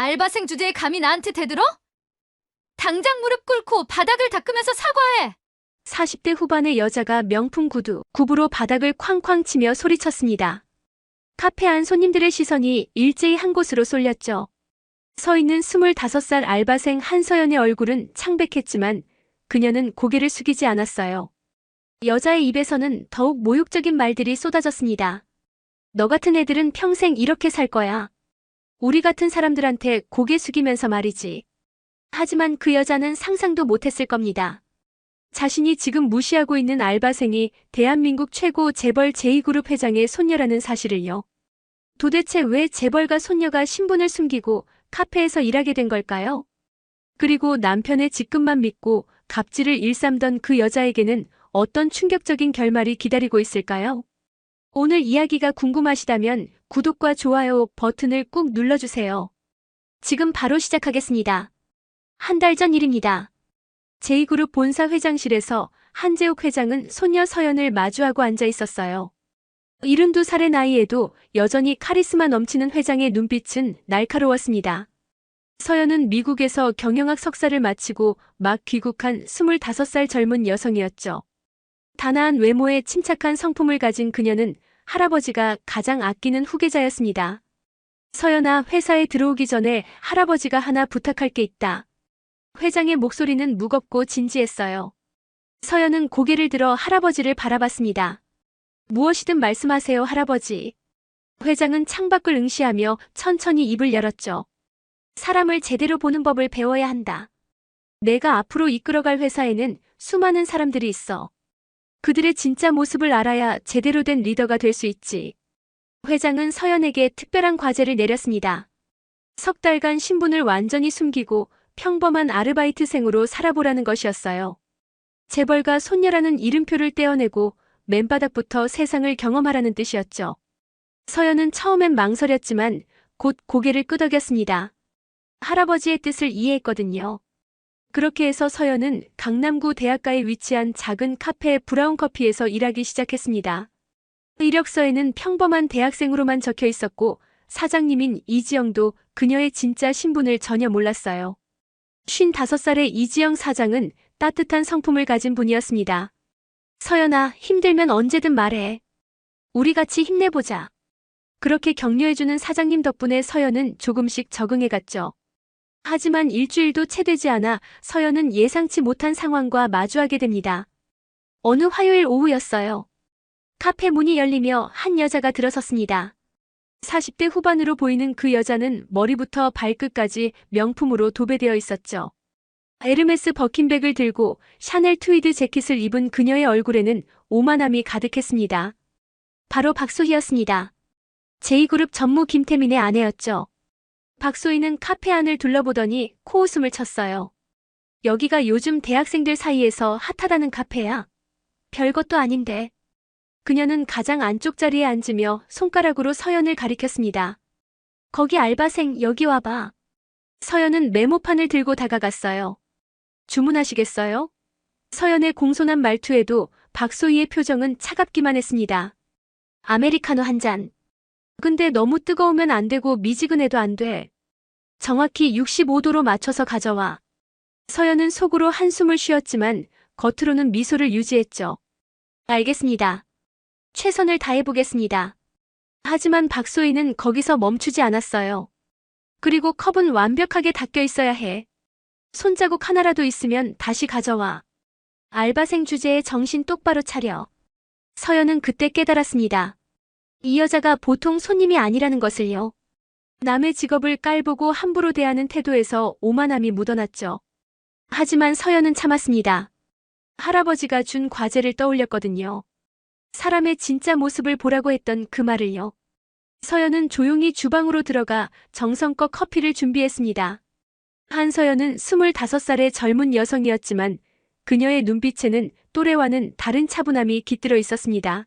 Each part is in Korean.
알바생 주제에 감히 나한테 대들어? 당장 무릎 꿇고 바닥을 닦으면서 사과해. 40대 후반의 여자가 명품 구두, 굽으로 바닥을 쾅쾅 치며 소리쳤습니다. 카페 안 손님들의 시선이 일제히 한 곳으로 쏠렸죠. 서 있는 25살 알바생 한서연의 얼굴은 창백했지만 그녀는 고개를 숙이지 않았어요. 여자의 입에서는 더욱 모욕적인 말들이 쏟아졌습니다. 너 같은 애들은 평생 이렇게 살 거야. 우리 같은 사람들한테 고개 숙이면서 말이지. 하지만 그 여자는 상상도 못했을 겁니다. 자신이 지금 무시하고 있는 알바생이 대한민국 최고 재벌 제2그룹 회장의 손녀라는 사실을요. 도대체 왜 재벌가 손녀가 신분을 숨기고 카페에서 일하게 된 걸까요? 그리고 남편의 직급만 믿고 갑질을 일삼던 그 여자에게는 어떤 충격적인 결말이 기다리고 있을까요? 오늘 이야기가 궁금하시다면 구독과 좋아요 버튼을 꾹 눌러주세요. 지금 바로 시작하겠습니다. 한 달 전 일입니다. 제2그룹 본사 회장실에서 한재욱 회장은 손녀 서연을 마주하고 앉아 있었어요. 72살의 나이에도 여전히 카리스마 넘치는 회장의 눈빛은 날카로웠습니다. 서연은 미국에서 경영학 석사를 마치고 막 귀국한 25살 젊은 여성이었죠. 단아한 외모에 침착한 성품을 가진 그녀는 할아버지가 가장 아끼는 후계자였습니다. 서연아, 회사에 들어오기 전에 할아버지가 하나 부탁할 게 있다. 회장의 목소리는 무겁고 진지했어요. 서연은 고개를 들어 할아버지를 바라봤습니다. 무엇이든 말씀하세요, 할아버지. 회장은 창밖을 응시하며 천천히 입을 열었죠. 사람을 제대로 보는 법을 배워야 한다. 내가 앞으로 이끌어갈 회사에는 수많은 사람들이 있어. 그들의 진짜 모습을 알아야 제대로 된 리더가 될 수 있지. 회장은 서연에게 특별한 과제를 내렸습니다. 석 달간 신분을 완전히 숨기고 평범한 아르바이트생으로 살아보라는 것이었어요. 재벌가 손녀라는 이름표를 떼어내고 맨바닥부터 세상을 경험하라는 뜻이었죠. 서연은 처음엔 망설였지만 곧 고개를 끄덕였습니다. 할아버지의 뜻을 이해했거든요. 그렇게 해서 서연은 강남구 대학가에 위치한 작은 카페 브라운 커피에서 일하기 시작했습니다. 이력서에는 평범한 대학생으로만 적혀 있었고 사장님인 이지영도 그녀의 진짜 신분을 전혀 몰랐어요. 55살의 이지영 사장은 따뜻한 성품을 가진 분이었습니다. 서연아, 힘들면 언제든 말해. 우리 같이 힘내보자. 그렇게 격려해주는 사장님 덕분에 서연은 조금씩 적응해갔죠. 하지만 일주일도 채 되지 않아 서연은 예상치 못한 상황과 마주하게 됩니다. 어느 화요일 오후였어요. 카페 문이 열리며 한 여자가 들어섰습니다. 40대 후반으로 보이는 그 여자는 머리부터 발끝까지 명품으로 도배되어 있었죠. 에르메스 버킨백을 들고 샤넬 트위드 재킷을 입은 그녀의 얼굴에는 오만함이 가득했습니다. 바로 박소희였습니다. 제2그룹 전무 김태민의 아내였죠. 박소희는 카페 안을 둘러보더니 코웃음을 쳤어요. 여기가 요즘 대학생들 사이에서 핫하다는 카페야. 별것도 아닌데. 그녀는 가장 안쪽 자리에 앉으며 손가락으로 서연을 가리켰습니다. 거기 알바생 여기 와봐. 서연은 메모판을 들고 다가갔어요. 주문하시겠어요? 서연의 공손한 말투에도 박소희의 표정은 차갑기만 했습니다. 아메리카노 한 잔. 근데 너무 뜨거우면 안 되고 미지근해도 안 돼. 정확히 65도로 맞춰서 가져와. 서연은 속으로 한숨을 쉬었지만 겉으로는 미소를 유지했죠. 알겠습니다. 최선을 다해보겠습니다. 하지만 박소희는 거기서 멈추지 않았어요. 그리고 컵은 완벽하게 닦여 있어야 해. 손자국 하나라도 있으면 다시 가져와. 알바생 주제에 정신 똑바로 차려. 서연은 그때 깨달았습니다. 이 여자가 보통 손님이 아니라는 것을요. 남의 직업을 깔보고 함부로 대하는 태도에서 오만함이 묻어났죠. 하지만 서연은 참았습니다. 할아버지가 준 과제를 떠올렸거든요. 사람의 진짜 모습을 보라고 했던 그 말을요. 서연은 조용히 주방으로 들어가 정성껏 커피를 준비했습니다. 한서연은 25살의 젊은 여성이었지만 그녀의 눈빛에는 또래와는 다른 차분함이 깃들어 있었습니다.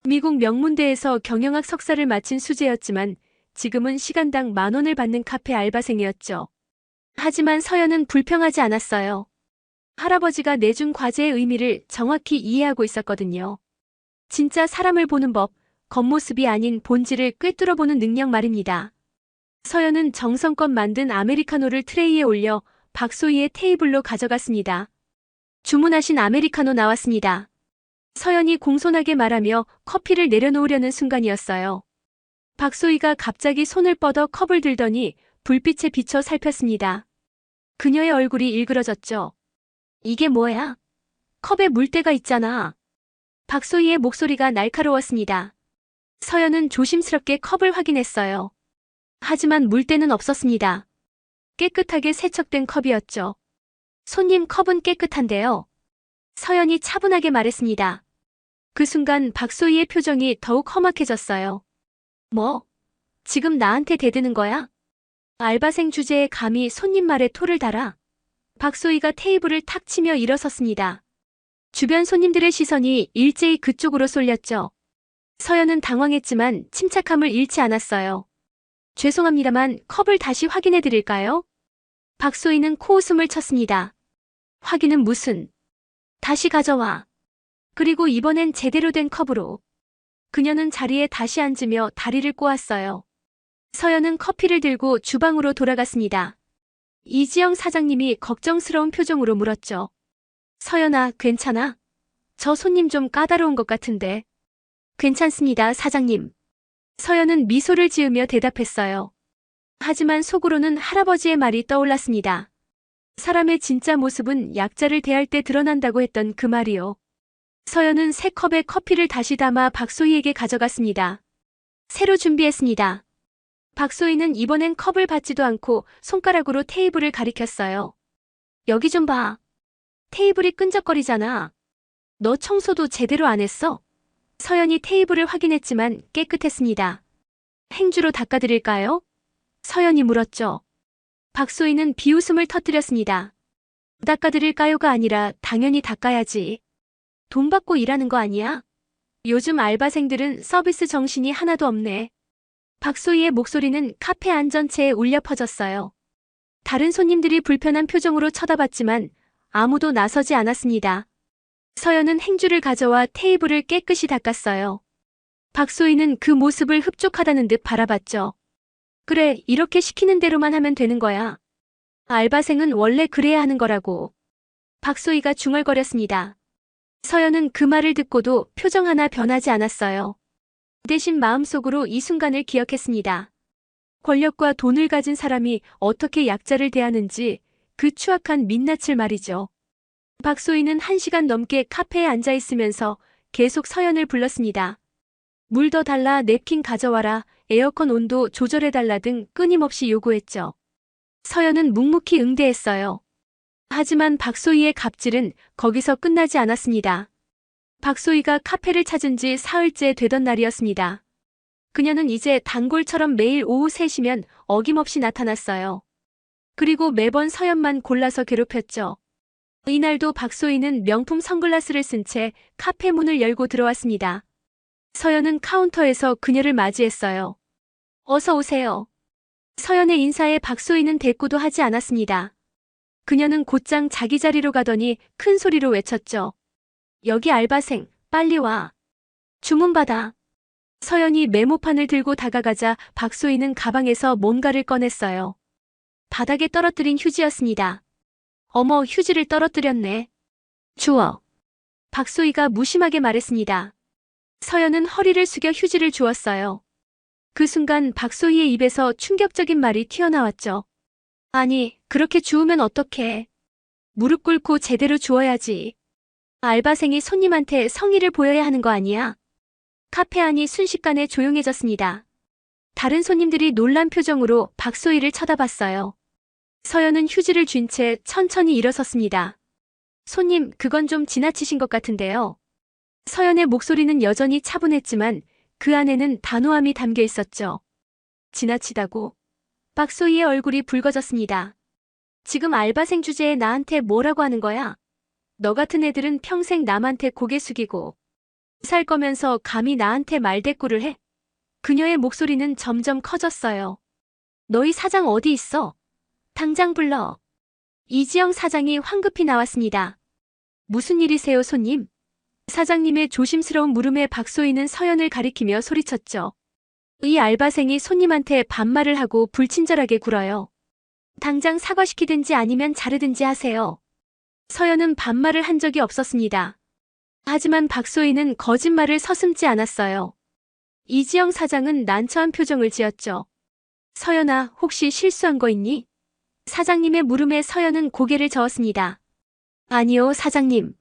미국 명문대에서 경영학 석사를 마친 수재였지만 지금은 시간당 10,000원을 받는 카페 알바생이었죠. 하지만 서연은 불평하지 않았어요. 할아버지가 내준 과제의 의미를 정확히 이해하고 있었거든요. 진짜 사람을 보는 법, 겉모습이 아닌 본질을 꿰뚫어보는 능력 말입니다. 서연은 정성껏 만든 아메리카노를 트레이에 올려 박소희의 테이블로 가져갔습니다. 주문하신 아메리카노 나왔습니다. 서연이 공손하게 말하며 커피를 내려놓으려는 순간이었어요. 박소희가 갑자기 손을 뻗어 컵을 들더니 불빛에 비춰 살폈습니다. 그녀의 얼굴이 일그러졌죠. 이게 뭐야? 컵에 물때가 있잖아. 박소희의 목소리가 날카로웠습니다. 서연은 조심스럽게 컵을 확인했어요. 하지만 물때는 없었습니다. 깨끗하게 세척된 컵이었죠. 손님, 컵은 깨끗한데요. 서연이 차분하게 말했습니다. 그 순간 박소희의 표정이 더욱 험악해졌어요. 뭐? 지금 나한테 대드는 거야? 알바생 주제에 감히 손님 말에 토를 달아. 박소희가 테이블을 탁 치며 일어섰습니다. 주변 손님들의 시선이 일제히 그쪽으로 쏠렸죠. 서연은 당황했지만 침착함을 잃지 않았어요. 죄송합니다만 컵을 다시 확인해 드릴까요? 박소희는 코웃음을 쳤습니다. 확인은 무슨? 다시 가져와. 그리고 이번엔 제대로 된 컵으로. 그녀는 자리에 다시 앉으며 다리를 꼬았어요. 서연은 커피를 들고 주방으로 돌아갔습니다. 이지영 사장님이 걱정스러운 표정으로 물었죠. 서연아, 괜찮아? 저 손님 좀 까다로운 것 같은데. 괜찮습니다, 사장님. 서연은 미소를 지으며 대답했어요. 하지만 속으로는 할아버지의 말이 떠올랐습니다. 사람의 진짜 모습은 약자를 대할 때 드러난다고 했던 그 말이요. 서연은 새 컵에 커피를 다시 담아 박소희에게 가져갔습니다. 새로 준비했습니다. 박소희는 이번엔 컵을 받지도 않고 손가락으로 테이블을 가리켰어요. 여기 좀 봐. 테이블이 끈적거리잖아. 너 청소도 제대로 안 했어? 서연이 테이블을 확인했지만 깨끗했습니다. 행주로 닦아드릴까요? 서연이 물었죠. 박소희는 비웃음을 터뜨렸습니다. 닦아드릴까요가 아니라 당연히 닦아야지. 돈 받고 일하는 거 아니야? 요즘 알바생들은 서비스 정신이 하나도 없네. 박소희의 목소리는 카페 안 전체에 울려 퍼졌어요. 다른 손님들이 불편한 표정으로 쳐다봤지만 아무도 나서지 않았습니다. 서연은 행주를 가져와 테이블을 깨끗이 닦았어요. 박소희는 그 모습을 흡족하다는 듯 바라봤죠. 그래, 이렇게 시키는 대로만 하면 되는 거야. 알바생은 원래 그래야 하는 거라고. 박소희가 중얼거렸습니다. 서연은 그 말을 듣고도 표정 하나 변하지 않았어요. 대신 마음속으로 이 순간을 기억했습니다. 권력과 돈을 가진 사람이 어떻게 약자를 대하는지 그 추악한 민낯을 말이죠. 박소희는 1시간 넘게 카페에 앉아 있으면서 계속 서연을 불렀습니다. 물 더 달라, 냅킨 가져와라, 에어컨 온도 조절해달라 등 끊임없이 요구했죠. 서연은 묵묵히 응대했어요. 하지만 박소희의 갑질은 거기서 끝나지 않았습니다. 박소희가 카페를 찾은 지 사흘째 되던 날이었습니다. 그녀는 이제 단골처럼 매일 오후 3시면 어김없이 나타났어요. 그리고 매번 서연만 골라서 괴롭혔죠. 이날도 박소희는 명품 선글라스를 쓴 채 카페 문을 열고 들어왔습니다. 서연은 카운터에서 그녀를 맞이했어요. 어서 오세요. 서연의 인사에 박소희는 대꾸도 하지 않았습니다. 그녀는 곧장 자기 자리로 가더니 큰 소리로 외쳤죠. 여기 알바생, 빨리 와. 주문 받아. 서연이 메모판을 들고 다가가자 박소희는 가방에서 뭔가를 꺼냈어요. 바닥에 떨어뜨린 휴지였습니다. 어머, 휴지를 떨어뜨렸네. 주워. 박소희가 무심하게 말했습니다. 서연은 허리를 숙여 휴지를 주었어요. 그 순간 박소희의 입에서 충격적인 말이 튀어나왔죠. 아니, 그렇게 주우면 어떡해. 무릎 꿇고 제대로 주워야지. 알바생이 손님한테 성의를 보여야 하는 거 아니야? 카페 안이 순식간에 조용해졌습니다. 다른 손님들이 놀란 표정으로 박소희를 쳐다봤어요. 서연은 휴지를 쥔 채 천천히 일어섰습니다. 손님, 그건 좀 지나치신 것 같은데요. 서연의 목소리는 여전히 차분했지만 그 안에는 단호함이 담겨 있었죠. 지나치다고? 박소희의 얼굴이 붉어졌습니다. 지금 알바생 주제에 나한테 뭐라고 하는 거야? 너 같은 애들은 평생 남한테 고개 숙이고 살 거면서 감히 나한테 말대꾸를 해? 그녀의 목소리는 점점 커졌어요. 너희 사장 어디 있어? 당장 불러. 이지영 사장이 황급히 나왔습니다. 무슨 일이세요, 손님? 사장님의 조심스러운 물음에 박소희는 서연을 가리키며 소리쳤죠. 이 알바생이 손님한테 반말을 하고 불친절하게 굴어요. 당장 사과시키든지 아니면 자르든지 하세요. 서연은 반말을 한 적이 없었습니다. 하지만 박소희는 거짓말을 서슴지 않았어요. 이지영 사장은 난처한 표정을 지었죠. 서연아, 혹시 실수한 거 있니? 사장님의 물음에 서연은 고개를 저었습니다. 아니요, 사장님.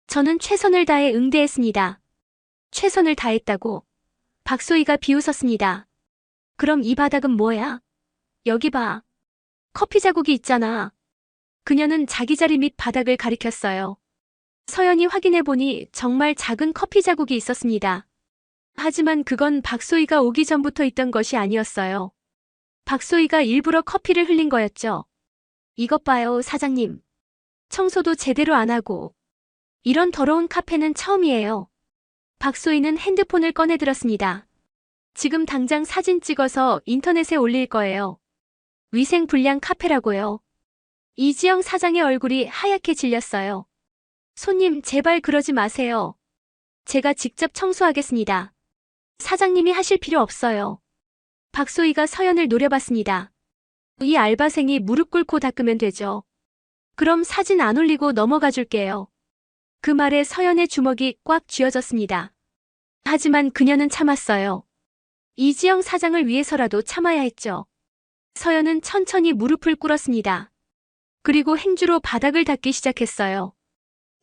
저는 최선을 다해 응대했습니다. 최선을 다했다고? 박소희가 비웃었습니다. 그럼 이 바닥은 뭐야? 여기 봐. 커피 자국이 있잖아. 그녀는 자기 자리 밑 바닥을 가리켰어요. 서연이 확인해보니 정말 작은 커피 자국이 있었습니다. 하지만 그건 박소희가 오기 전부터 있던 것이 아니었어요. 박소희가 일부러 커피를 흘린 거였죠. 이것 봐요, 사장님. 청소도 제대로 안 하고. 이런 더러운 카페는 처음이에요. 박소희는 핸드폰을 꺼내들었습니다. 지금 당장 사진 찍어서 인터넷에 올릴 거예요. 위생 불량 카페라고요. 이지영 사장의 얼굴이 하얗게 질렸어요. 손님, 제발 그러지 마세요. 제가 직접 청소하겠습니다. 사장님이 하실 필요 없어요. 박소희가 서연을 노려봤습니다. 이 알바생이 무릎 꿇고 닦으면 되죠. 그럼 사진 안 올리고 넘어가 줄게요. 그 말에 서연의 주먹이 꽉 쥐어졌습니다. 하지만 그녀는 참았어요. 이지영 사장을 위해서라도 참아야 했죠. 서연은 천천히 무릎을 꿇었습니다. 그리고 행주로 바닥을 닦기 시작했어요.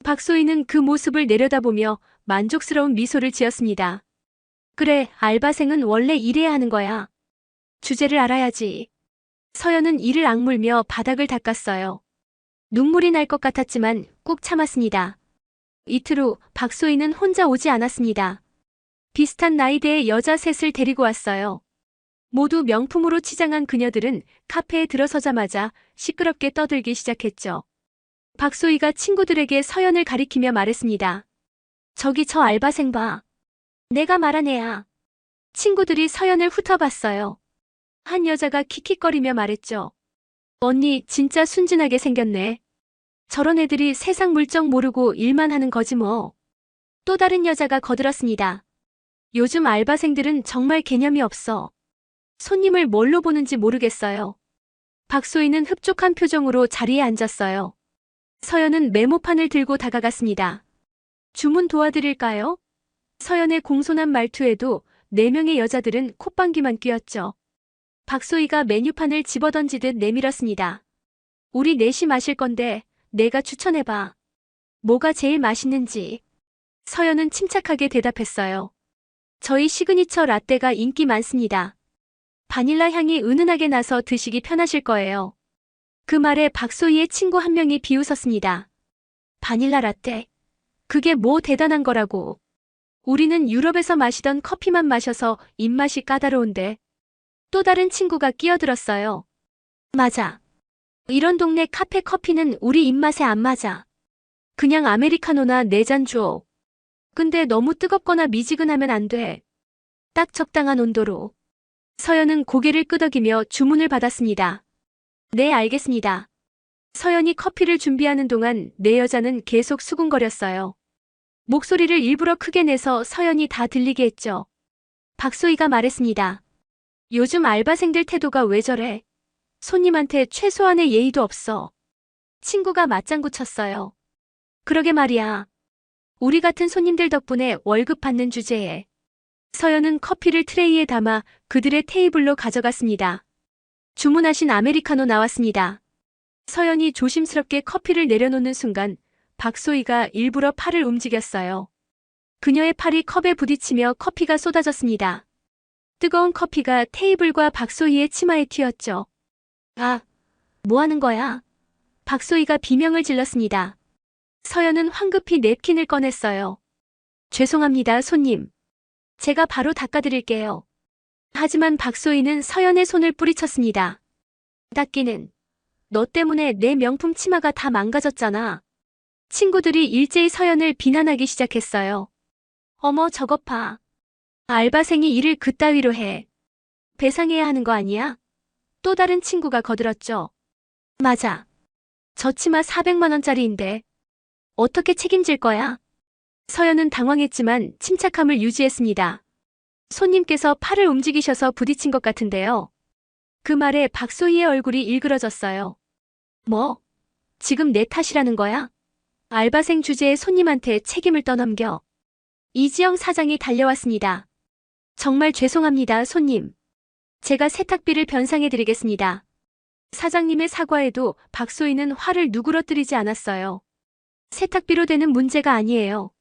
박소희는 그 모습을 내려다보며 만족스러운 미소를 지었습니다. 그래, 알바생은 원래 이래야 하는 거야. 주제를 알아야지. 서연은 이를 악물며 바닥을 닦았어요. 눈물이 날 것 같았지만 꾹 참았습니다. 이틀 후 박소희는 혼자 오지 않았습니다. 비슷한 나이대의 여자 셋을 데리고 왔어요. 모두 명품으로 치장한 그녀들은 카페에 들어서자마자 시끄럽게 떠들기 시작했죠. 박소희가 친구들에게 서연을 가리키며 말했습니다. 저기 저 알바생 봐. 내가 말한 애야. 친구들이 서연을 훑어봤어요. 한 여자가 킥킥거리며 말했죠. 언니 진짜 순진하게 생겼네. 저런 애들이 세상 물정 모르고 일만 하는 거지 뭐. 또 다른 여자가 거들었습니다. 요즘 알바생들은 정말 개념이 없어. 손님을 뭘로 보는지 모르겠어요. 박소희는 흡족한 표정으로 자리에 앉았어요. 서연은 메모판을 들고 다가갔습니다. 주문 도와드릴까요? 서연의 공손한 말투에도 4명의 여자들은 콧방귀만 뀌었죠. 박소희가 메뉴판을 집어던지듯 내밀었습니다. 우리 넷이 마실 건데 내가 추천해봐. 뭐가 제일 맛있는지. 서연은 침착하게 대답했어요. 저희 시그니처 라떼가 인기 많습니다. 바닐라 향이 은은하게 나서 드시기 편하실 거예요. 그 말에 박소희의 친구 한 명이 비웃었습니다. 바닐라 라떼? 그게 뭐 대단한 거라고. 우리는 유럽에서 마시던 커피만 마셔서 입맛이 까다로운데. 또 다른 친구가 끼어들었어요. 맞아. 이런 동네 카페 커피는 우리 입맛에 안 맞아. 그냥 아메리카노나 4잔 줘. 근데 너무 뜨겁거나 미지근하면 안 돼. 딱 적당한 온도로. 서연은 고개를 끄덕이며 주문을 받았습니다. 네, 알겠습니다. 서연이 커피를 준비하는 동안 4여자는 계속 수군거렸어요. 목소리를 일부러 크게 내서 서연이 다 들리게 했죠. 박소희가 말했습니다. 요즘 알바생들 태도가 왜 저래? 손님한테 최소한의 예의도 없어. 친구가 맞장구 쳤어요. 그러게 말이야. 우리 같은 손님들 덕분에 월급 받는 주제에. 서연은 커피를 트레이에 담아 그들의 테이블로 가져갔습니다. 주문하신 아메리카노 나왔습니다. 서연이 조심스럽게 커피를 내려놓는 순간 박소희가 일부러 팔을 움직였어요. 그녀의 팔이 컵에 부딪히며 커피가 쏟아졌습니다. 뜨거운 커피가 테이블과 박소희의 치마에 튀었죠. 아, 뭐 하는 거야? 박소희가 비명을 질렀습니다. 서연은 황급히 냅킨을 꺼냈어요. 죄송합니다, 손님. 제가 바로 닦아드릴게요. 하지만 박소희는 서연의 손을 뿌리쳤습니다. 닦기는. 너 때문에 내 명품 치마가 다 망가졌잖아. 친구들이 일제히 서연을 비난하기 시작했어요. 어머, 저것 봐. 알바생이 일을 그따위로 해. 배상해야 하는 거 아니야? 또 다른 친구가 거들었죠. 맞아. 저 치마 400만 원짜리인데. 어떻게 책임질 거야? 서연은 당황했지만 침착함을 유지했습니다. 손님께서 팔을 움직이셔서 부딪힌 것 같은데요. 그 말에 박소희의 얼굴이 일그러졌어요. 뭐? 지금 내 탓이라는 거야? 알바생 주제에 손님한테 책임을 떠넘겨. 이지영 사장이 달려왔습니다. 정말 죄송합니다, 손님. 제가 세탁비를 변상해드리겠습니다. 사장님의 사과에도 박소희는 화를 누그러뜨리지 않았어요. 세탁비로 되는 문제가 아니에요.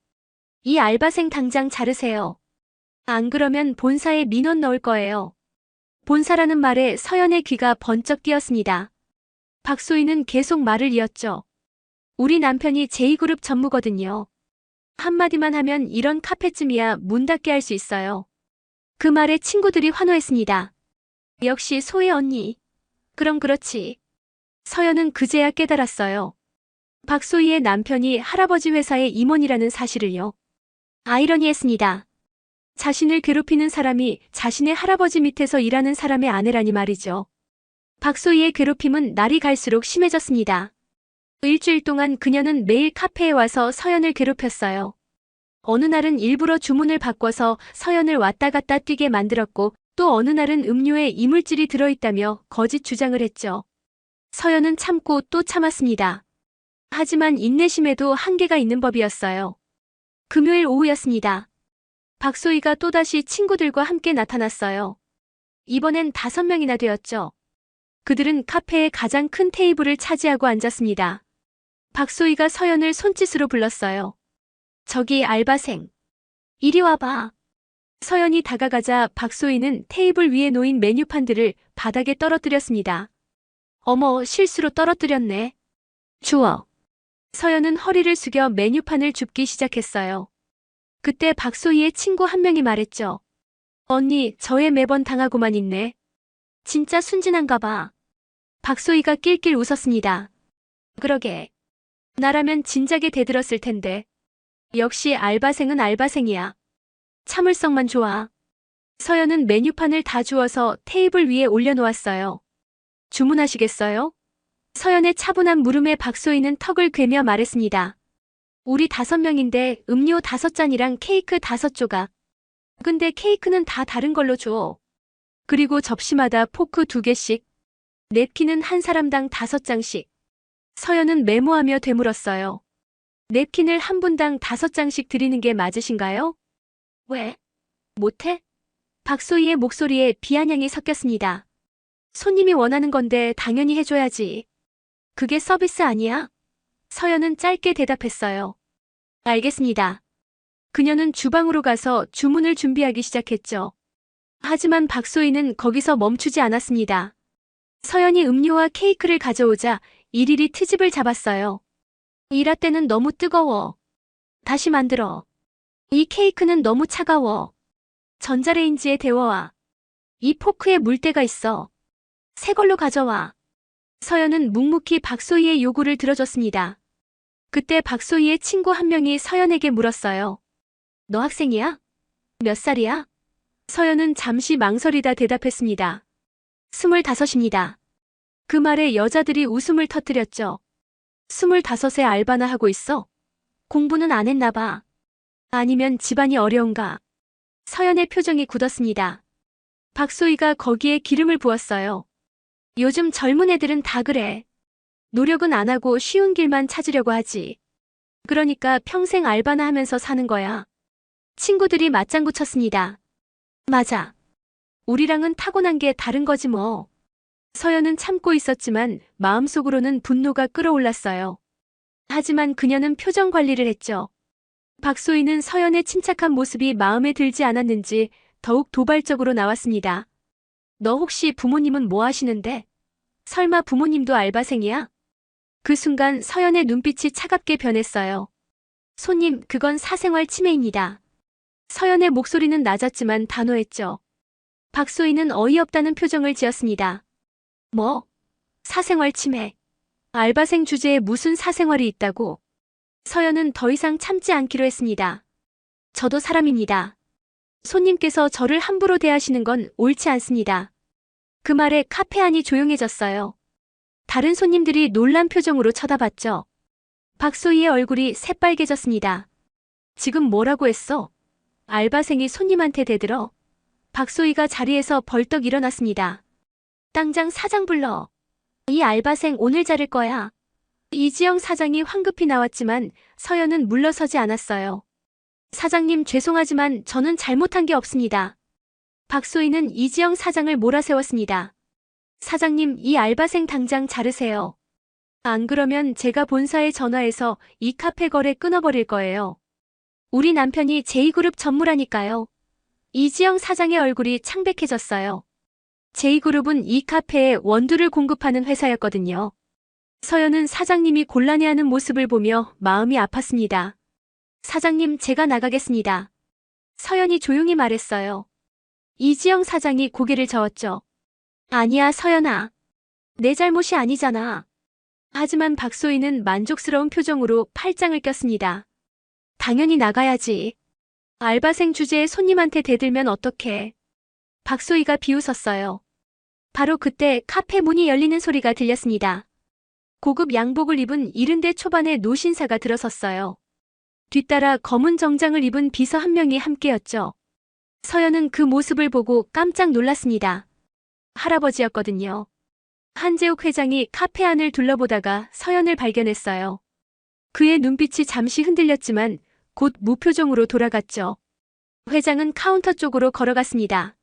이 알바생 당장 자르세요. 안 그러면 본사에 민원 넣을 거예요. 본사라는 말에 서연의 귀가 번쩍 뛰었습니다. 박소희는 계속 말을 이었죠. 우리 남편이 제2그룹 전무거든요. 한마디만 하면 이런 카페쯤이야 문 닫게 할 수 있어요. 그 말에 친구들이 환호했습니다. 역시 소희 언니. 그럼 그렇지. 서연은 그제야 깨달았어요. 박소희의 남편이 할아버지 회사의 임원이라는 사실을요. 아이러니했습니다. 자신을 괴롭히는 사람이 자신의 할아버지 밑에서 일하는 사람의 아내라니 말이죠. 박소희의 괴롭힘은 날이 갈수록 심해졌습니다. 일주일 동안 그녀는 매일 카페에 와서 서연을 괴롭혔어요. 어느 날은 일부러 주문을 바꿔서 서연을 왔다 갔다 뛰게 만들었고 또 어느 날은 음료에 이물질이 들어있다며 거짓 주장을 했죠. 서연은 참고 또 참았습니다. 하지만 인내심에도 한계가 있는 법이었어요. 금요일 오후였습니다. 박소희가 또다시 친구들과 함께 나타났어요. 이번엔 5명이나 되었죠. 그들은 카페의 가장 큰 테이블을 차지하고 앉았습니다. 박소희가 서연을 손짓으로 불렀어요. 저기 알바생. 이리 와봐. 서연이 다가가자 박소희는 테이블 위에 놓인 메뉴판들을 바닥에 떨어뜨렸습니다. 어머, 실수로 떨어뜨렸네. 주워. 서연은 허리를 숙여 메뉴판을 줍기 시작했어요. 그때 박소희의 친구 한 명이 말했죠. 언니, 저애 매번 당하고만 있네. 진짜 순진한가 봐. 박소희가 낄낄 웃었습니다. 그러게. 나라면 진작에 대들었을 텐데. 역시 알바생은 알바생이야. 참을성만 좋아. 서연은 메뉴판을 다 주워서 테이블 위에 올려놓았어요. 주문하시겠어요? 서연의 차분한 물음에 박소희는 턱을 괴며 말했습니다. 우리 5명인데 음료 5잔이랑 케이크 5조각. 근데 케이크는 다 다른 걸로 줘. 그리고 접시마다 포크 2개씩. 냅킨은 한 사람당 5장씩. 서연은 메모하며 되물었어요. 냅킨을 한 분당 5장씩 드리는 게 맞으신가요? 왜? 못해? 박소희의 목소리에 비아냥이 섞였습니다. 손님이 원하는 건데 당연히 해줘야지. 그게 서비스 아니야? 서연은 짧게 대답했어요. 알겠습니다. 그녀는 주방으로 가서 주문을 준비하기 시작했죠. 하지만 박소희는 거기서 멈추지 않았습니다. 서연이 음료와 케이크를 가져오자 일일이 트집을 잡았어요. 이 라떼는 너무 뜨거워. 다시 만들어. 이 케이크는 너무 차가워. 전자레인지에 데워와. 이 포크에 물때가 있어. 새 걸로 가져와. 서연은 묵묵히 박소희의 요구를 들어줬습니다. 그때 박소희의 친구 한 명이 서연에게 물었어요. 너 학생이야? 몇 살이야? 서연은 잠시 망설이다 대답했습니다. 25입니다. 그 말에 여자들이 웃음을 터뜨렸죠. 25에 알바나 하고 있어? 공부는 안 했나 봐. 아니면 집안이 어려운가? 서연의 표정이 굳었습니다. 박소희가 거기에 기름을 부었어요. 요즘 젊은 애들은 다 그래. 노력은 안 하고 쉬운 길만 찾으려고 하지. 그러니까 평생 알바나 하면서 사는 거야. 친구들이 맞장구 쳤습니다. 맞아. 우리랑은 타고난 게 다른 거지 뭐. 서연은 참고 있었지만 마음속으로는 분노가 끓어올랐어요. 하지만 그녀는 표정 관리를 했죠. 박소희는 서연의 침착한 모습이 마음에 들지 않았는지 더욱 도발적으로 나왔습니다. 너 혹시 부모님은 뭐 하시는데? 설마 부모님도 알바생이야? 그 순간 서연의 눈빛이 차갑게 변했어요. 손님, 그건 사생활 침해입니다. 서연의 목소리는 낮았지만 단호했죠. 박소희는 어이없다는 표정을 지었습니다. 뭐? 사생활 침해. 알바생 주제에 무슨 사생활이 있다고? 서연은 더 이상 참지 않기로 했습니다. 저도 사람입니다. 손님께서 저를 함부로 대하시는 건 옳지 않습니다. 그 말에 카페 안이 조용해졌어요. 다른 손님들이 놀란 표정으로 쳐다봤죠. 박소희의 얼굴이 새빨개졌습니다. 지금 뭐라고 했어? 알바생이 손님한테 대들어? 박소희가 자리에서 벌떡 일어났습니다. 당장 사장 불러. 이 알바생 오늘 자를 거야. 이지영 사장이 황급히 나왔지만 서연은 물러서지 않았어요. 사장님 죄송하지만 저는 잘못한 게 없습니다. 박소희는 이지영 사장을 몰아세웠습니다. 사장님 이 알바생 당장 자르세요. 안 그러면 제가 본사에 전화해서 이 카페 거래 끊어버릴 거예요. 우리 남편이 제2그룹 전무라니까요. 이지영 사장의 얼굴이 창백해졌어요. 제2그룹은 이 카페에 원두를 공급하는 회사였거든요. 서연은 사장님이 곤란해하는 모습을 보며 마음이 아팠습니다. 사장님 제가 나가겠습니다. 서연이 조용히 말했어요. 이지영 사장이 고개를 저었죠. 아니야 서연아. 내 잘못이 아니잖아. 하지만 박소희는 만족스러운 표정으로 팔짱을 꼈습니다. 당연히 나가야지. 알바생 주제에 손님한테 대들면 어떡해. 박소희가 비웃었어요. 바로 그때 카페 문이 열리는 소리가 들렸습니다. 고급 양복을 입은 70대 초반의 노신사가 들어섰어요. 뒤따라 검은 정장을 입은 비서 한 명이 함께였죠. 서연은 그 모습을 보고 깜짝 놀랐습니다. 할아버지였거든요. 한재욱 회장이 카페 안을 둘러보다가 서연을 발견했어요. 그의 눈빛이 잠시 흔들렸지만 곧 무표정으로 돌아갔죠. 회장은 카운터 쪽으로 걸어갔습니다.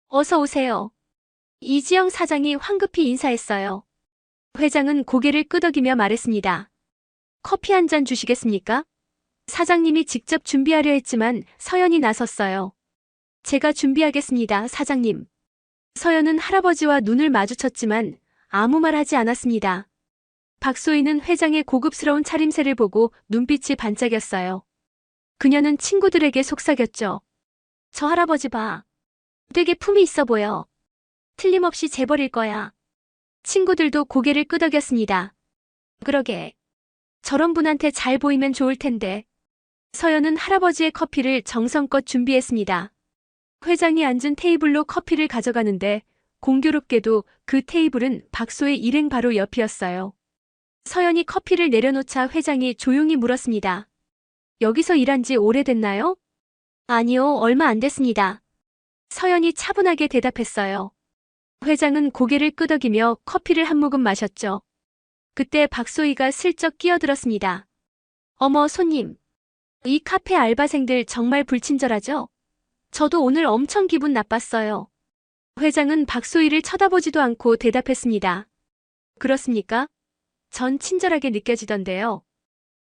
어서 오세요. 이지영 사장이 황급히 인사했어요. 회장은 고개를 끄덕이며 말했습니다. 커피 한 잔 주시겠습니까? 사장님이 직접 준비하려 했지만 서연이 나섰어요. 제가 준비하겠습니다, 사장님. 서연은 할아버지와 눈을 마주쳤지만 아무 말 하지 않았습니다. 박소희는 회장의 고급스러운 차림새를 보고 눈빛이 반짝였어요. 그녀는 친구들에게 속삭였죠. 저 할아버지 봐. 되게 품이 있어 보여. 틀림없이 재벌일 거야. 친구들도 고개를 끄덕였습니다. 그러게. 저런 분한테 잘 보이면 좋을 텐데. 서연은 할아버지의 커피를 정성껏 준비했습니다. 회장이 앉은 테이블로 커피를 가져가는데 공교롭게도 그 테이블은 박소의 일행 바로 옆이었어요. 서연이 커피를 내려놓자 회장이 조용히 물었습니다. 여기서 일한 지 오래됐나요? 아니요, 얼마 안 됐습니다. 서연이 차분하게 대답했어요. 회장은 고개를 끄덕이며 커피를 한 모금 마셨죠. 그때 박소희가 슬쩍 끼어들었습니다. 어머, 손님. 이 카페 알바생들 정말 불친절하죠? 저도 오늘 엄청 기분 나빴어요. 회장은 박소희를 쳐다보지도 않고 대답했습니다. 그렇습니까? 전 친절하게 느껴지던데요.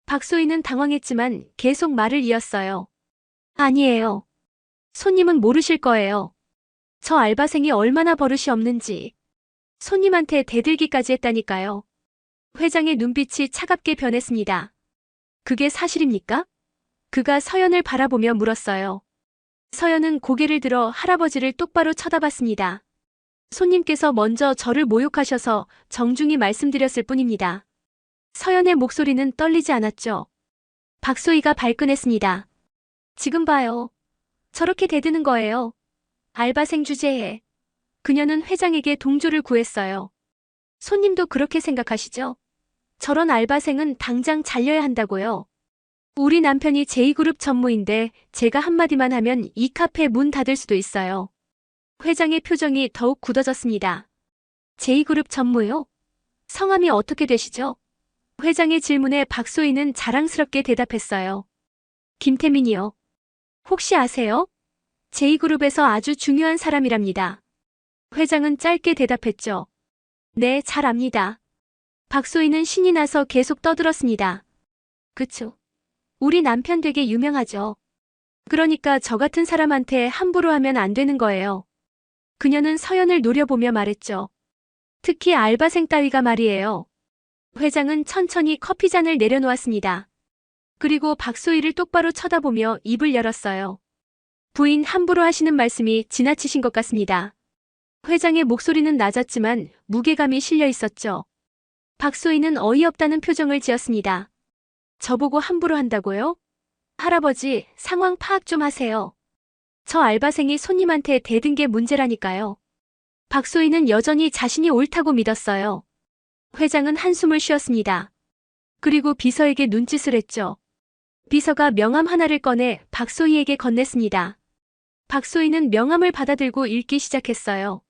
박소희는 당황했지만 계속 말을 이었어요. 아니에요. 손님은 모르실 거예요. 저 알바생이 얼마나 버릇이 없는지. 손님한테 대들기까지 했다니까요. 회장의 눈빛이 차갑게 변했습니다. 그게 사실입니까? 그가 서연을 바라보며 물었어요. 서연은 고개를 들어 할아버지를 똑바로 쳐다봤습니다. 손님께서 먼저 저를 모욕하셔서 정중히 말씀드렸을 뿐입니다. 서연의 목소리는 떨리지 않았죠. 박소희가 발끈했습니다. 지금 봐요. 저렇게 대드는 거예요. 알바생 주제에. 그녀는 회장에게 동조를 구했어요. 손님도 그렇게 생각하시죠? 저런 알바생은 당장 잘려야 한다고요. 우리 남편이 제2그룹 전무인데 제가 한마디만 하면 이 카페 문 닫을 수도 있어요. 회장의 표정이 더욱 굳어졌습니다. 제2그룹 전무요? 성함이 어떻게 되시죠? 회장의 질문에 박소희는 자랑스럽게 대답했어요. 김태민이요. 혹시 아세요? 제2그룹에서 아주 중요한 사람이랍니다. 회장은 짧게 대답했죠. 네, 잘 압니다. 박소희는 신이 나서 계속 떠들었습니다. 그쵸. 우리 남편 되게 유명하죠. 그러니까 저 같은 사람한테 함부로 하면 안 되는 거예요. 그녀는 서연을 노려보며 말했죠. 특히 알바생 따위가 말이에요. 회장은 천천히 커피잔을 내려놓았습니다. 그리고 박소희를 똑바로 쳐다보며 입을 열었어요. 부인 함부로 하시는 말씀이 지나치신 것 같습니다. 회장의 목소리는 낮았지만 무게감이 실려 있었죠. 박소희는 어이없다는 표정을 지었습니다. 저보고 함부로 한다고요? 할아버지, 상황 파악 좀 하세요. 저 알바생이 손님한테 대든 게 문제라니까요. 박소희는 여전히 자신이 옳다고 믿었어요. 회장은 한숨을 쉬었습니다. 그리고 비서에게 눈짓을 했죠. 비서가 명함 하나를 꺼내 박소희에게 건넸습니다. 박소희는 명함을 받아들고 읽기 시작했어요.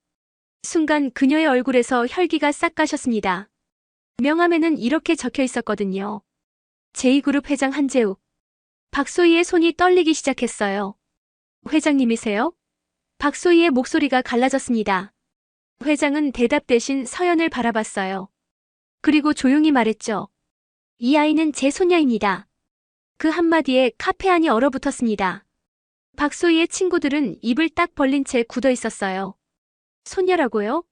순간 그녀의 얼굴에서 혈기가 싹 가셨습니다. 명함에는 이렇게 적혀 있었거든요. 제2그룹 회장 한재욱. 박소희의 손이 떨리기 시작했어요. 회장님이세요? 박소희의 목소리가 갈라졌습니다. 회장은 대답 대신 서연을 바라봤어요. 그리고 조용히 말했죠. 이 아이는 제 소녀입니다. 그 한마디에 카페 안이 얼어붙었습니다. 박소희의 친구들은 입을 딱 벌린 채 굳어 있었어요. 소녀라고요?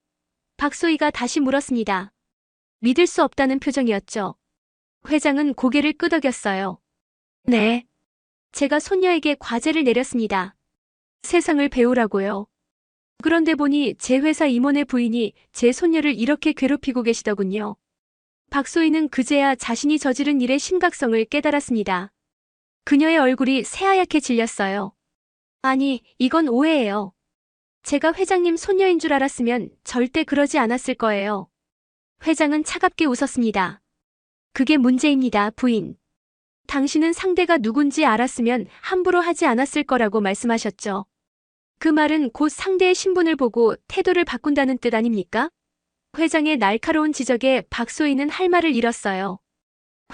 박소희가 다시 물었습니다. 믿을 수 없다는 표정이었죠. 회장은 고개를 끄덕였어요. 네. 제가 손녀에게 과제를 내렸습니다. 세상을 배우라고요. 그런데 보니 제 회사 임원의 부인이 제 손녀를 이렇게 괴롭히고 계시더군요. 박소희는 그제야 자신이 저지른 일의 심각성을 깨달았습니다. 그녀의 얼굴이 새하얗게 질렸어요. 아니, 이건 오해예요. 제가 회장님 손녀인 줄 알았으면 절대 그러지 않았을 거예요. 회장은 차갑게 웃었습니다. 그게 문제입니다, 부인. 당신은 상대가 누군지 알았으면 함부로 하지 않았을 거라고 말씀하셨죠. 그 말은 곧 상대의 신분을 보고 태도를 바꾼다는 뜻 아닙니까? 회장의 날카로운 지적에 박소희는 할 말을 잃었어요.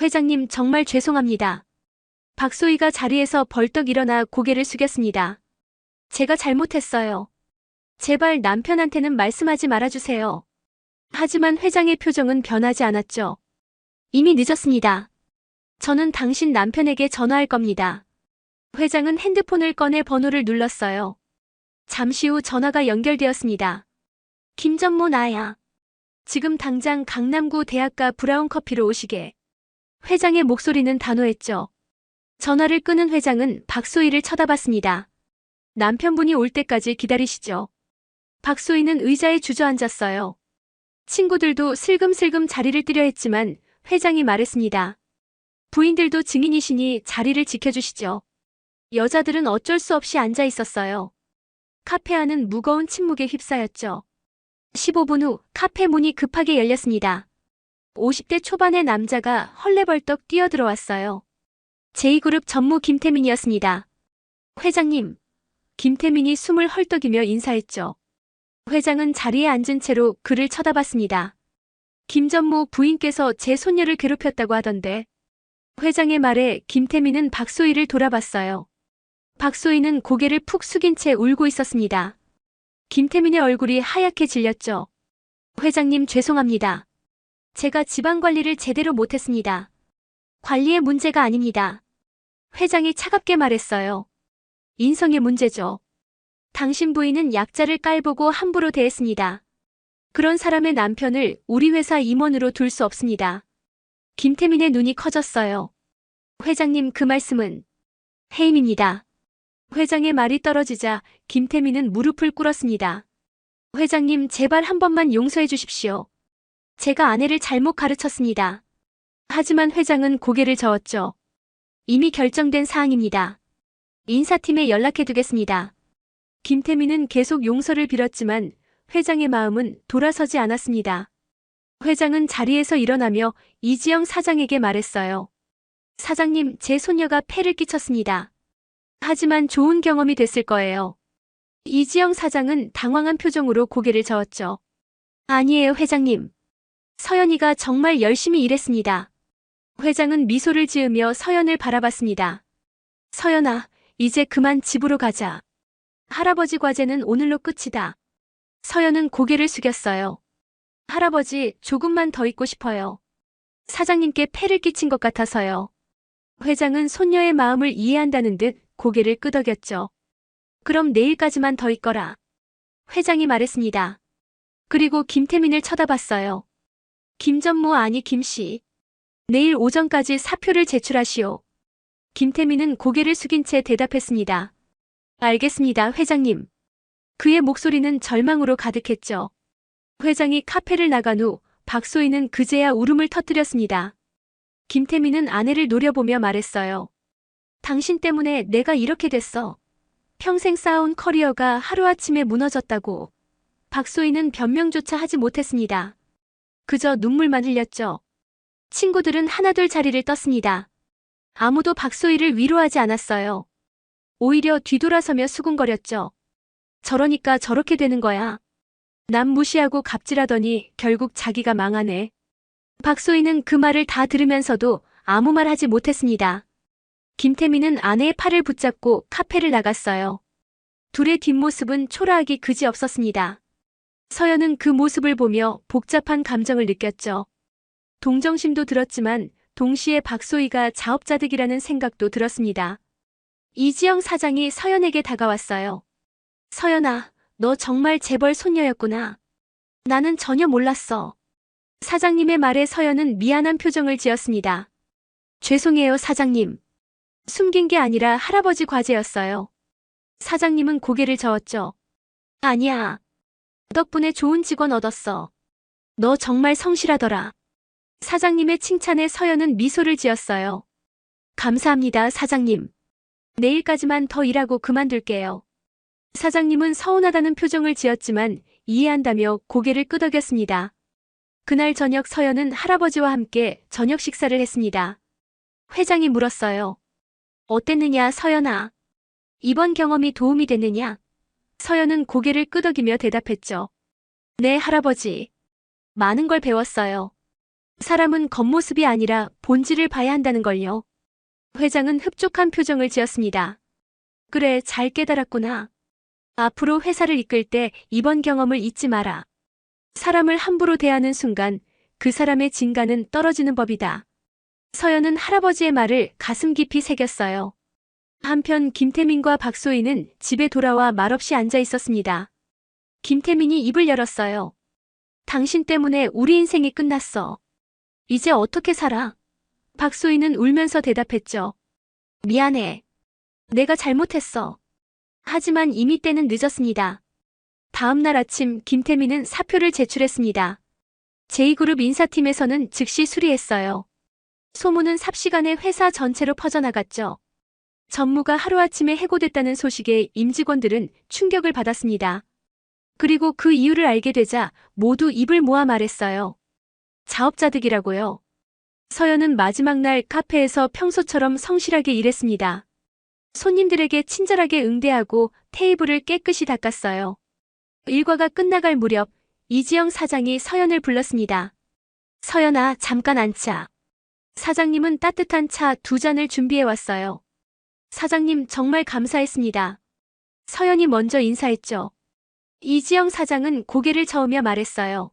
회장님 정말 죄송합니다. 박소희가 자리에서 벌떡 일어나 고개를 숙였습니다. 제가 잘못했어요. 제발 남편한테는 말씀하지 말아주세요. 하지만 회장의 표정은 변하지 않았죠. 이미 늦었습니다. 저는 당신 남편에게 전화할 겁니다. 회장은 핸드폰을 꺼내 번호를 눌렀어요. 잠시 후 전화가 연결되었습니다. 김전모 나야. 지금 당장 강남구 대학가 브라운 커피로 오시게. 회장의 목소리는 단호했죠. 전화를 끊은 회장은 박소희를 쳐다봤습니다. 남편분이 올 때까지 기다리시죠. 박소희는 의자에 주저앉았어요. 친구들도 슬금슬금 자리를 뜨려 했지만 회장이 말했습니다. 부인들도 증인이시니 자리를 지켜주시죠. 여자들은 어쩔 수 없이 앉아 있었어요. 카페 안은 무거운 침묵에 휩싸였죠. 15분 후 카페 문이 급하게 열렸습니다. 50대 초반의 남자가 헐레벌떡 뛰어들어왔어요. 제2그룹 전무 김태민이었습니다. 회장님. 김태민이 숨을 헐떡이며 인사했죠. 회장은 자리에 앉은 채로 그를 쳐다봤습니다. 김전무 부인께서 제 손녀를 괴롭혔다고 하던데. 회장의 말에 김태민은 박소희를 돌아봤어요. 박소희는 고개를 푹 숙인 채 울고 있었습니다. 김태민의 얼굴이 하얗게 질렸죠. 회장님 죄송합니다. 제가 지방 관리를 제대로 못했습니다. 관리의 문제가 아닙니다. 회장이 차갑게 말했어요. 인성의 문제죠. 당신 부인은 약자를 깔보고 함부로 대했습니다. 그런 사람의 남편을 우리 회사 임원으로 둘 수 없습니다. 김태민의 눈이 커졌어요. 회장님 그 말씀은 해임입니다. 회장의 말이 떨어지자 김태민은 무릎을 꿇었습니다. 회장님 제발 한 번만 용서해 주십시오. 제가 아내를 잘못 가르쳤습니다. 하지만 회장은 고개를 저었죠. 이미 결정된 사항입니다. 인사팀에 연락해 두겠습니다. 김태민은 계속 용서를 빌었지만 회장의 마음은 돌아서지 않았습니다. 회장은 자리에서 일어나며 이지영 사장에게 말했어요. 사장님, 제 손녀가 폐를 끼쳤습니다. 하지만 좋은 경험이 됐을 거예요. 이지영 사장은 당황한 표정으로 고개를 저었죠. 아니에요, 회장님. 서연이가 정말 열심히 일했습니다. 회장은 미소를 지으며 서연을 바라봤습니다. 서연아, 이제 그만 집으로 가자. 할아버지 과제는 오늘로 끝이다. 서연은 고개를 숙였어요. 할아버지, 조금만 더 있고 싶어요. 사장님께 폐를 끼친 것 같아서요. 회장은 손녀의 마음을 이해한다는 듯 고개를 끄덕였죠. 그럼 내일까지만 더 있거라. 회장이 말했습니다. 그리고 김태민을 쳐다봤어요. 김전무 아니 김씨. 내일 오전까지 사표를 제출하시오. 김태민은 고개를 숙인 채 대답했습니다. 알겠습니다, 회장님. 그의 목소리는 절망으로 가득했죠. 회장이 카페를 나간 후 박소희는 그제야 울음을 터뜨렸습니다. 김태민은 아내를 노려보며 말했어요. 당신 때문에 내가 이렇게 됐어. 평생 쌓아온 커리어가 하루아침에 무너졌다고. 박소희는 변명조차 하지 못했습니다. 그저 눈물만 흘렸죠. 친구들은 하나둘 자리를 떴습니다. 아무도 박소희를 위로하지 않았어요. 오히려 뒤돌아서며 수군거렸죠. 저러니까 저렇게 되는 거야. 남 무시하고 갑질하더니 결국 자기가 망하네. 박소희는 그 말을 다 들으면서도 아무 말 하지 못했습니다. 김태민은 아내의 팔을 붙잡고 카페를 나갔어요. 둘의 뒷모습은 초라하기 그지없었습니다. 서연은 그 모습을 보며 복잡한 감정을 느꼈죠. 동정심도 들었지만 동시에 박소희가 자업자득이라는 생각도 들었습니다. 이지영 사장이 서연에게 다가왔어요. 서연아, 너 정말 재벌 손녀였구나. 나는 전혀 몰랐어. 사장님의 말에 서연은 미안한 표정을 지었습니다. 죄송해요, 사장님. 숨긴 게 아니라 할아버지 과제였어요. 사장님은 고개를 저었죠. 아니야. 덕분에 좋은 직원 얻었어. 너 정말 성실하더라. 사장님의 칭찬에 서연은 미소를 지었어요. 감사합니다, 사장님. 내일까지만 더 일하고 그만둘게요. 사장님은 서운하다는 표정을 지었지만 이해한다며 고개를 끄덕였습니다. 그날 저녁 서연은 할아버지와 함께 저녁 식사를 했습니다. 회장이 물었어요. 어땠느냐, 서연아? 이번 경험이 도움이 됐느냐? 서연은 고개를 끄덕이며 대답했죠. 네, 할아버지. 많은 걸 배웠어요. 사람은 겉모습이 아니라 본질을 봐야 한다는 걸요. 회장은 흡족한 표정을 지었습니다. 그래, 잘 깨달았구나. 앞으로 회사를 이끌 때 이번 경험을 잊지 마라. 사람을 함부로 대하는 순간 그 사람의 진가는 떨어지는 법이다. 서연은 할아버지의 말을 가슴 깊이 새겼어요. 한편 김태민과 박소희는 집에 돌아와 말없이 앉아 있었습니다. 김태민이 입을 열었어요. 당신 때문에 우리 인생이 끝났어. 이제 어떻게 살아? 박소희는 울면서 대답했죠. 미안해. 내가 잘못했어. 하지만 이미 때는 늦었습니다. 다음 날 아침 김태민은 사표를 제출했습니다. 제2그룹 인사팀에서는 즉시 수리했어요. 소문은 삽시간에 회사 전체로 퍼져나갔죠. 전무가 하루아침에 해고됐다는 소식에 임직원들은 충격을 받았습니다. 그리고 그 이유를 알게 되자 모두 입을 모아 말했어요. 자업자득이라고요. 서연은 마지막 날 카페에서 평소처럼 성실하게 일했습니다. 손님들에게 친절하게 응대하고 테이블을 깨끗이 닦았어요. 일과가 끝나갈 무렵 이지영 사장이 서연을 불렀습니다. 서연아, 잠깐 앉자. 사장님은 따뜻한 차 2잔을 준비해 왔어요. 사장님, 정말 감사했습니다. 서연이 먼저 인사했죠. 이지영 사장은 고개를 저으며 말했어요.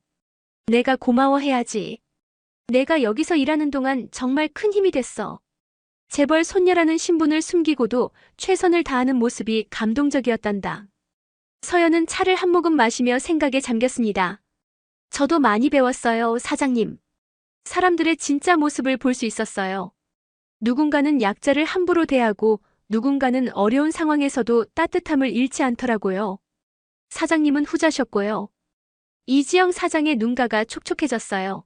내가 고마워해야지. 내가 여기서 일하는 동안 정말 큰 힘이 됐어. 재벌 손녀라는 신분을 숨기고도 최선을 다하는 모습이 감동적이었단다. 서연은 차를 한 모금 마시며 생각에 잠겼습니다. 저도 많이 배웠어요, 사장님. 사람들의 진짜 모습을 볼 수 있었어요. 누군가는 약자를 함부로 대하고 누군가는 어려운 상황에서도 따뜻함을 잃지 않더라고요. 사장님은 후자셨고요. 이지영 사장의 눈가가 촉촉해졌어요.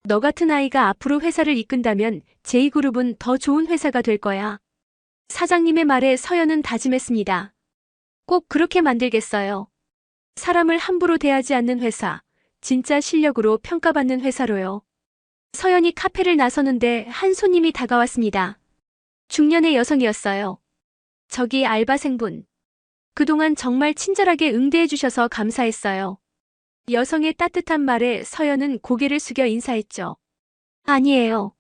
너 같은 아이가 앞으로 회사를 이끈다면 제2그룹은 더 좋은 회사가 될 거야. 사장님의 말에 서연은 다짐했습니다. 꼭 그렇게 만들겠어요. 사람을 함부로 대하지 않는 회사, 진짜 실력으로 평가받는 회사로요. 서연이 카페를 나서는데 한 손님이 다가왔습니다. 중년의 여성이었어요. 저기 알바생분. 그동안 정말 친절하게 응대해 주셔서 감사했어요. 여성의 따뜻한 말에 서연은 고개를 숙여 인사했죠. 아니에요.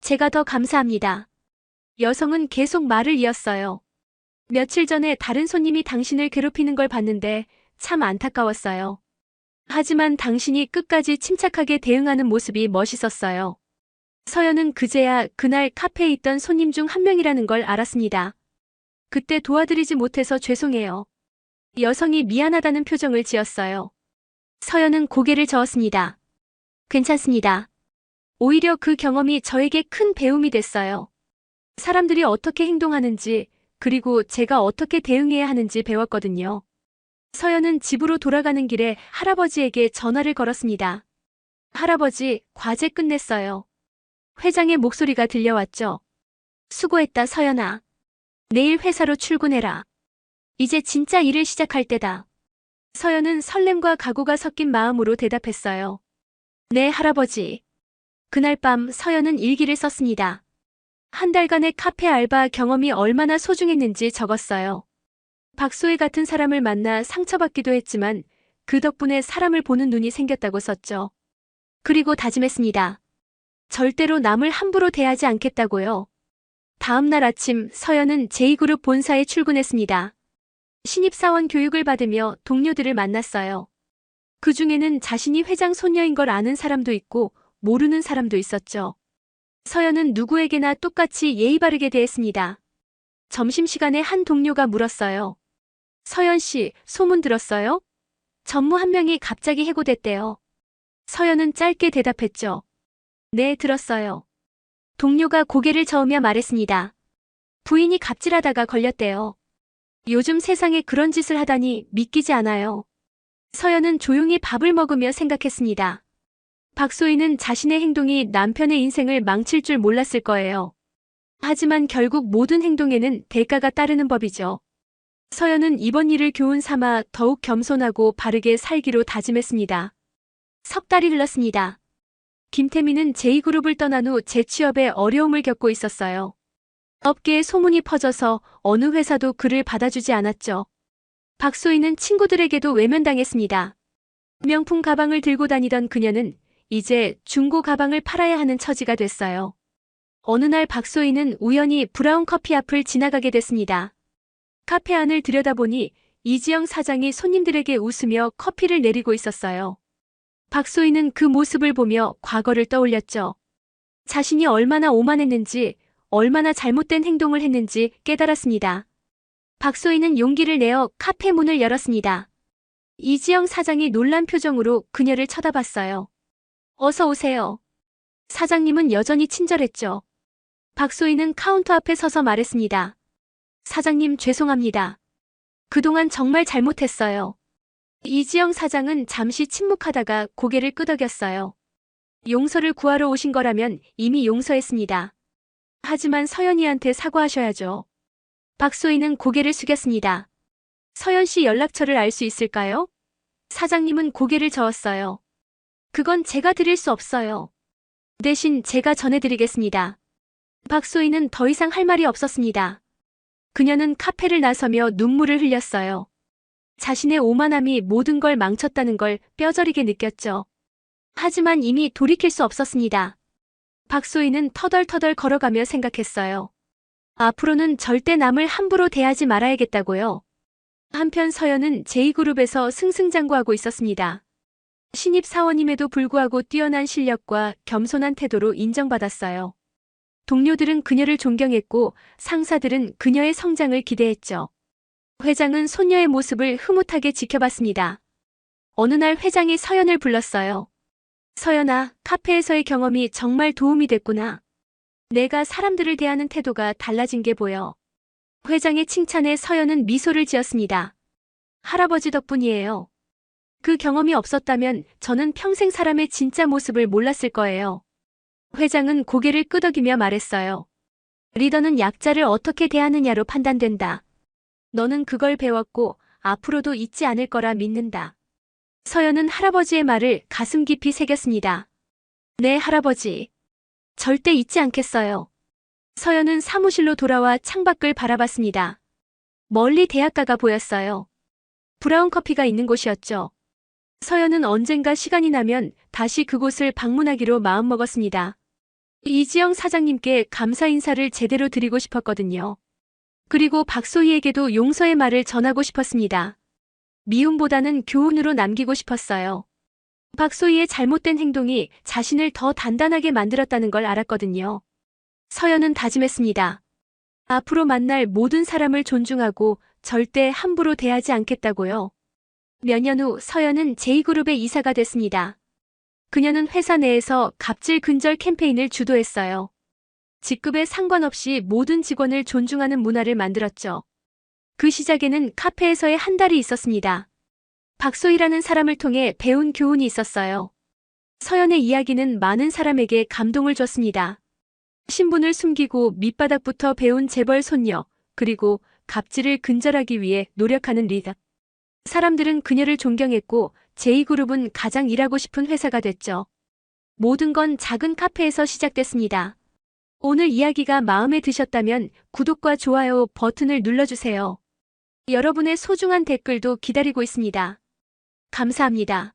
제가 더 감사합니다. 여성은 계속 말을 이었어요. 며칠 전에 다른 손님이 당신을 괴롭히는 걸 봤는데 참 안타까웠어요. 하지만 당신이 끝까지 침착하게 대응하는 모습이 멋있었어요. 서연은 그제야 그날 카페에 있던 손님 중 한 명이라는 걸 알았습니다. 그때 도와드리지 못해서 죄송해요. 여성이 미안하다는 표정을 지었어요. 서연은 고개를 저었습니다. 괜찮습니다. 오히려 그 경험이 저에게 큰 배움이 됐어요. 사람들이 어떻게 행동하는지, 그리고 제가 어떻게 대응해야 하는지 배웠거든요. 서연은 집으로 돌아가는 길에 할아버지에게 전화를 걸었습니다. 할아버지, 과제 끝냈어요. 회장의 목소리가 들려왔죠. 수고했다, 서연아. 내일 회사로 출근해라. 이제 진짜 일을 시작할 때다. 서연은 설렘과 각오가 섞인 마음으로 대답했어요. 네, 할아버지. 그날 밤 서연은 일기를 썼습니다. 한 달간의 카페 알바 경험이 얼마나 소중했는지 적었어요. 박소희 같은 사람을 만나 상처받기도 했지만 그 덕분에 사람을 보는 눈이 생겼다고 썼죠. 그리고 다짐했습니다. 절대로 남을 함부로 대하지 않겠다고요. 다음 날 아침 서연은 제2그룹 본사에 출근했습니다. 신입사원 교육을 받으며 동료들을 만났어요. 그 중에는 자신이 회장 손녀인 걸 아는 사람도 있고 모르는 사람도 있었죠. 서연은 누구에게나 똑같이 예의 바르게 대했습니다. 점심시간에 한 동료가 물었어요. 서연 씨, 소문 들었어요? 전무 한 명이 갑자기 해고됐대요. 서연은 짧게 대답했죠. 네, 들었어요. 동료가 고개를 저으며 말했습니다. 부인이 갑질하다가 걸렸대요. 요즘 세상에 그런 짓을 하다니 믿기지 않아요. 서연은 조용히 밥을 먹으며 생각했습니다. 박소희는 자신의 행동이 남편의 인생을 망칠 줄 몰랐을 거예요. 하지만 결국 모든 행동에는 대가가 따르는 법이죠. 서연은 이번 일을 교훈 삼아 더욱 겸손하고 바르게 살기로 다짐했습니다. 석 달이 흘렀습니다. 김태민은 제2그룹을 떠난 후 재취업에 어려움을 겪고 있었어요. 업계에 소문이 퍼져서 어느 회사도 그를 받아주지 않았죠. 박소희는 친구들에게도 외면당했습니다. 명품 가방을 들고 다니던 그녀는 이제 중고 가방을 팔아야 하는 처지가 됐어요. 어느 날 박소희는 우연히 브라운 커피 앞을 지나가게 됐습니다. 카페 안을 들여다보니 이지영 사장이 손님들에게 웃으며 커피를 내리고 있었어요. 박소희는 그 모습을 보며 과거를 떠올렸죠. 자신이 얼마나 오만했는지, 얼마나 잘못된 행동을 했는지 깨달았습니다. 박소희는 용기를 내어 카페 문을 열었습니다. 이지영 사장이 놀란 표정으로 그녀를 쳐다봤어요. 어서 오세요. 사장님은 여전히 친절했죠. 박소희는 카운터 앞에 서서 말했습니다. 사장님 죄송합니다. 그동안 정말 잘못했어요. 이지영 사장은 잠시 침묵하다가 고개를 끄덕였어요. 용서를 구하러 오신 거라면 이미 용서했습니다. 하지만 서연이한테 사과하셔야죠. 박소희는 고개를 숙였습니다. 서연 씨 연락처를 알 수 있을까요? 사장님은 고개를 저었어요. 그건 제가 드릴 수 없어요. 대신 제가 전해드리겠습니다. 박소희는 더 이상 할 말이 없었습니다. 그녀는 카페를 나서며 눈물을 흘렸어요. 자신의 오만함이 모든 걸 망쳤다는 걸 뼈저리게 느꼈죠. 하지만 이미 돌이킬 수 없었습니다. 박소희는 터덜터덜 걸어가며 생각했어요. 앞으로는 절대 남을 함부로 대하지 말아야겠다고요. 한편 서연은 제2그룹에서 승승장구하고 있었습니다. 신입 사원임에도 불구하고 뛰어난 실력과 겸손한 태도로 인정받았어요. 동료들은 그녀를 존경했고 상사들은 그녀의 성장을 기대했죠. 회장은 손녀의 모습을 흐뭇하게 지켜봤습니다. 어느 날 회장이 서연을 불렀어요. 서연아, 카페에서의 경험이 정말 도움이 됐구나. 내가 사람들을 대하는 태도가 달라진 게 보여. 회장의 칭찬에 서연은 미소를 지었습니다. 할아버지 덕분이에요. 그 경험이 없었다면 저는 평생 사람의 진짜 모습을 몰랐을 거예요. 회장은 고개를 끄덕이며 말했어요. 리더는 약자를 어떻게 대하느냐로 판단된다. 너는 그걸 배웠고 앞으로도 잊지 않을 거라 믿는다. 서연은 할아버지의 말을 가슴 깊이 새겼습니다. 네, 할아버지. 절대 잊지 않겠어요. 서연은 사무실로 돌아와 창밖을 바라봤습니다. 멀리 대학가가 보였어요. 브라운 커피가 있는 곳이었죠. 서연은 언젠가 시간이 나면 다시 그곳을 방문하기로 마음먹었습니다. 이지영 사장님께 감사 인사를 제대로 드리고 싶었거든요. 그리고 박소희에게도 용서의 말을 전하고 싶었습니다. 미움보다는 교훈으로 남기고 싶었어요. 박소희의 잘못된 행동이 자신을 더 단단하게 만들었다는 걸 알았거든요. 서연은 다짐했습니다. 앞으로 만날 모든 사람을 존중하고 절대 함부로 대하지 않겠다고요. 몇 년 후 서연은 제2그룹의 이사가 됐습니다. 그녀는 회사 내에서 갑질 근절 캠페인을 주도했어요. 직급에 상관없이 모든 직원을 존중하는 문화를 만들었죠. 그 시작에는 카페에서의 한 달이 있었습니다. 박소희라는 사람을 통해 배운 교훈이 있었어요. 서연의 이야기는 많은 사람에게 감동을 줬습니다. 신분을 숨기고 밑바닥부터 배운 재벌 손녀, 그리고 갑질을 근절하기 위해 노력하는 리더. 사람들은 그녀를 존경했고 제2그룹은 가장 일하고 싶은 회사가 됐죠. 모든 건 작은 카페에서 시작됐습니다. 오늘 이야기가 마음에 드셨다면 구독과 좋아요 버튼을 눌러주세요. 여러분의 소중한 댓글도 기다리고 있습니다. 감사합니다.